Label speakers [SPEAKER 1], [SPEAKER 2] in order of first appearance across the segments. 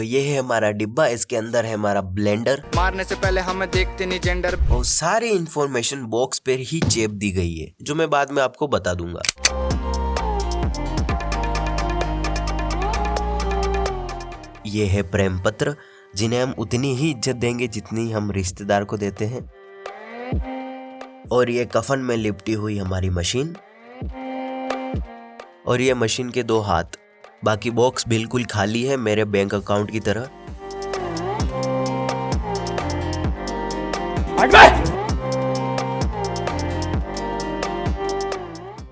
[SPEAKER 1] ये है हमारा डिब्बा, इसके अंदर है हमारा ब्लेंडर।
[SPEAKER 2] मारने से पहले हमें देखते नहीं जेंडर।
[SPEAKER 1] और सारी इंफॉर्मेशन बॉक्स पर ही चेप दी गई है, जो मैं बाद में आपको बता दूंगा। ये है प्रेम पत्र, जिन्हें हम उतनी ही इज्जत देंगे जितनी हम रिश्तेदार को देते हैं। और ये कफन में लिपटी हुई हमारी मशीन, और ये मशीन के 2 हाथ। बाकी बॉक्स बिल्कुल खाली है, मेरे बैंक अकाउंट की तरह।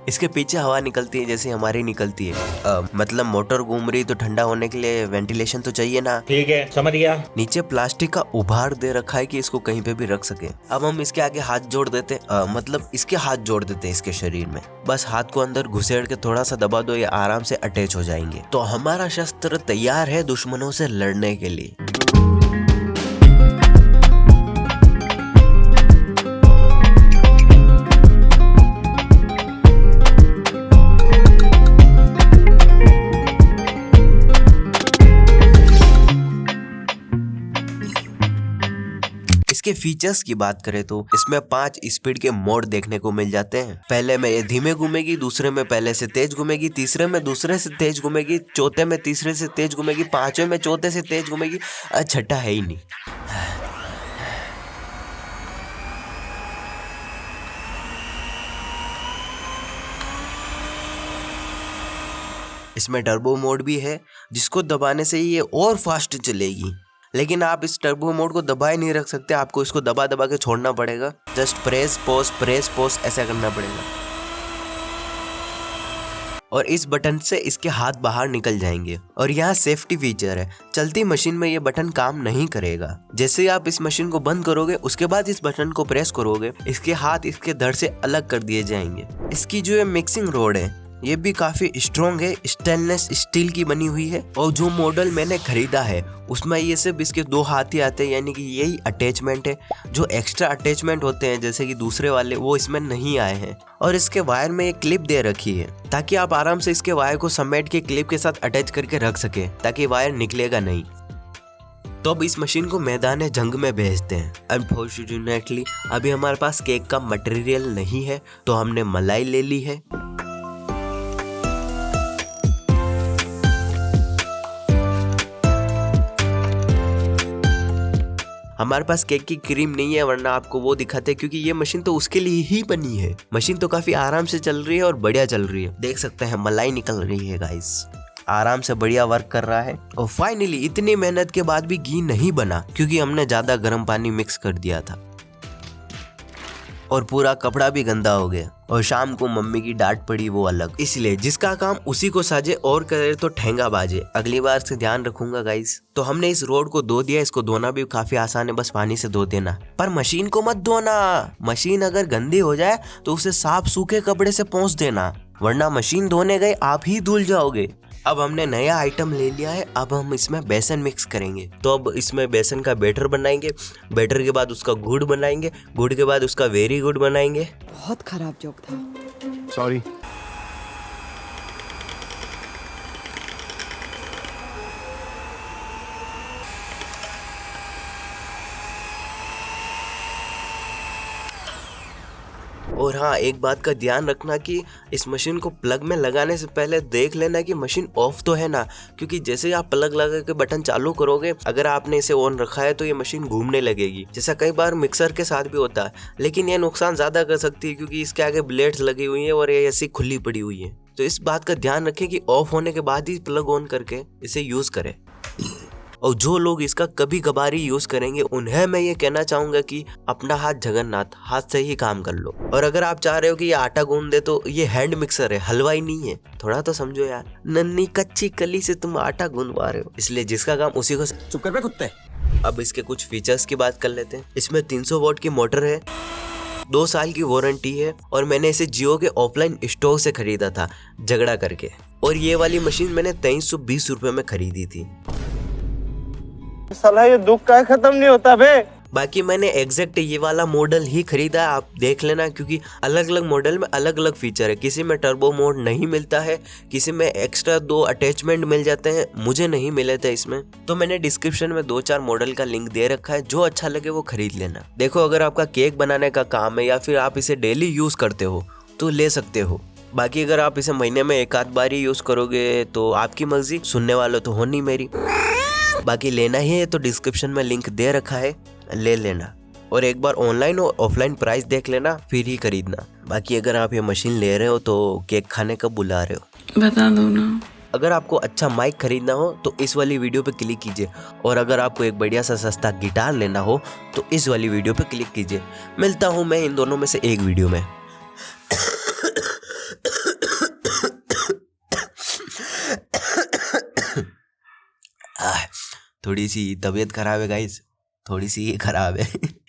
[SPEAKER 1] इसके पीछे हवा निकलती है जैसे हमारी निकलती है। मतलब मोटर घूम रही तो ठंडा होने के लिए वेंटिलेशन तो चाहिए ना।
[SPEAKER 3] ठीक है, समझ गया।
[SPEAKER 1] नीचे प्लास्टिक का उभार दे रखा है कि इसको कहीं पे भी रख सके। अब हम इसके आगे हाथ जोड़ देते, मतलब इसके हाथ जोड़ देते हैं इसके शरीर में। बस हाथ को अंदर घुसेड़ के थोड़ा सा दबा दो, ये आराम से अटैच हो जाएंगे। तो हमारा शस्त्र तैयार है दुश्मनों से लड़ने के लिए। इसके फीचर्स की बात करें तो इसमें 5 स्पीड के मोड देखने को मिल जाते हैं। पहले में ये धीमे घूमेगी, दूसरे में पहले से तेज घूमेगी, तीसरे में दूसरे से तेज घूमेगी, चौथे में तीसरे से तेज घूमेगी, पांचवें में चौथे से तेज घूमेगी, छठा है ही नहीं। इसमें टर्बो मोड भी है, जिसको दबाने से ये और फास्ट चलेगी। लेकिन आप इस टर्बो मोड को दबाए नहीं रख सकते, आपको इसको दबा दबा के छोड़ना पड़ेगा। जस्ट प्रेस पोज ऐसा करना पड़ेगा। और इस बटन से इसके हाथ बाहर निकल जाएंगे। और यहाँ सेफ्टी फीचर है, चलती मशीन में ये बटन काम नहीं करेगा। जैसे आप इस मशीन को बंद करोगे, उसके बाद इस बटन को प्रेस करोगे, इसके हाथ इसके धड़ से अलग कर दिए जाएंगे। इसकी जो ये मिक्सिंग रोड है, ये भी काफी स्ट्रॉन्ग है, स्टेनलेस स्टील की बनी हुई है। और जो मॉडल मैंने खरीदा है उसमें ये सिर्फ इसके 2 हाथ ही आते हैं, यानी कि यही अटैचमेंट है। जो एक्स्ट्रा अटैचमेंट होते हैं जैसे कि दूसरे वाले, वो इसमें नहीं आए हैं। और इसके वायर में एक क्लिप दे रखी है, ताकि आप आराम से इसके वायर को समेट के क्लिप के साथ अटैच करके रख सके, ताकि वायर निकलेगा नहीं। तो अब इस मशीन को मैदान जंग में भेजते हैं। अनफॉर्चुनेटली अभी हमारे पास केक का मटेरियल नहीं है, तो हमने मलाई ले ली है। हमारे पास केक की क्रीम नहीं है, वरना आपको वो दिखाते, क्योंकि ये मशीन तो उसके लिए ही बनी है। मशीन तो काफी आराम से चल रही है और बढ़िया चल रही है। देख सकते हैं मलाई निकल रही है गाइस, आराम से बढ़िया वर्क कर रहा है। और फाइनली इतनी मेहनत के बाद भी घी नहीं बना, क्योंकि हमने ज्यादा गर्म पानी मिक्स कर दिया था। और पूरा कपड़ा भी गंदा हो गया। और शाम को मम्मी की डांट पड़ी, वो अलग। इसलिए जिसका काम उसी को साजे और करे तो ठेंगा बाजे। अगली बार से ध्यान रखूंगा गाइस। तो हमने इस रोड को धो दिया, इसको धोना भी काफी आसान है, बस पानी से धो देना। पर मशीन को मत धोना, मशीन अगर गंदी हो जाए तो उसे साफ सूखे कपड़े से पोंछ देना, वरना मशीन धोने गए आप ही धुल जाओगे। अब हमने नया आइटम ले लिया है, अब हम इसमें बेसन मिक्स करेंगे। तो अब इसमें बेसन का बैटर बनाएंगे, बैटर के बाद उसका गुड़ बनाएंगे, गुड़ के बाद उसका वेरी गुड बनाएंगे।
[SPEAKER 4] बहुत खराब जोक था,
[SPEAKER 5] सॉरी।
[SPEAKER 1] और हाँ, एक बात का ध्यान रखना कि इस मशीन को प्लग में लगाने से पहले देख लेना कि मशीन ऑफ तो है ना, क्योंकि जैसे आप प्लग लगा के बटन चालू करोगे, अगर आपने इसे ऑन रखा है तो ये मशीन घूमने लगेगी, जैसा कई बार मिक्सर के साथ भी होता है। लेकिन ये नुकसान ज्यादा कर सकती है, क्योंकि इसके आगे ब्लेड्स लगी हुई है और ये ऐसी खुली पड़ी हुई है। तो इस बात का ध्यान रखें कि ऑफ होने के बाद ही प्लग ऑन करके इसे यूज करें। और जो लोग इसका कभी कभार ही यूज करेंगे, उन्हें मैं ये कहना चाहूंगा कि अपना हाथ जगन्नाथ, हाथ से ही काम कर लो। और अगर आप चाह रहे हो कि ये आटा गूंद दे, तो ये हैंड मिक्सर है, हलवाई नहीं है। थोड़ा तो समझो यार, नन्ही कच्ची कली से तुम आटा गूंदवा रहे हो, इसलिए जिसका काम उसी को।
[SPEAKER 5] चुप कर बे कुत्ते।
[SPEAKER 1] अब इसके कुछ फीचर्स की बात कर लेते हैं। इसमें 300 वॉट की मोटर है, 2 साल की वारंटी है, और मैंने इसे जियो के ऑफलाइन स्टोर से खरीदा था झगड़ा करके। और ये वाली मशीन मैंने 2320 रुपए में खरीदी थी।
[SPEAKER 6] साला ये दुख का खत्म नहीं होता बे।
[SPEAKER 1] बाकी मैंने एग्जैक्ट ये वाला मॉडल ही खरीदा, आप देख लेना, क्योंकि अलग अलग मॉडल में अलग अलग फीचर है। किसी में टर्बो मोड नहीं मिलता है, किसी में एक्स्ट्रा 2 अटैचमेंट मिल जाते हैं, मुझे नहीं मिले थे इसमें। तो मैंने डिस्क्रिप्शन में 2-4 मॉडल का लिंक दे रखा है, जो अच्छा लगे वो खरीद लेना। देखो अगर आपका केक बनाने का काम है या फिर आप इसे डेली यूज करते हो तो ले सकते हो। बाकी अगर आप इसे महीने में एक आध बार ही यूज करोगे तो आपकी मर्जी, सुनने वालों तो हो नहीं मेरी। बाकी लेना ही है तो डिस्क्रिप्शन में लिंक दे रखा है, ले लेना। और एक बार ऑनलाइन और ऑफलाइन प्राइस देख लेना, फिर ही खरीदना। बाकी अगर आप ये मशीन ले रहे हो तो केक खाने कब बुला रहे हो
[SPEAKER 3] बता दो ना।
[SPEAKER 1] अगर आपको अच्छा माइक खरीदना हो तो इस वाली वीडियो पे क्लिक कीजिए, और अगर आपको एक बढ़िया सा सस्ता गिटार लेना हो तो इस वाली वीडियो पे क्लिक कीजिए। मिलता हूँ मैं इन दोनों में से एक वीडियो में। थोड़ी सी तबीयत खराब है गाइस, थोड़ी सी खराब है।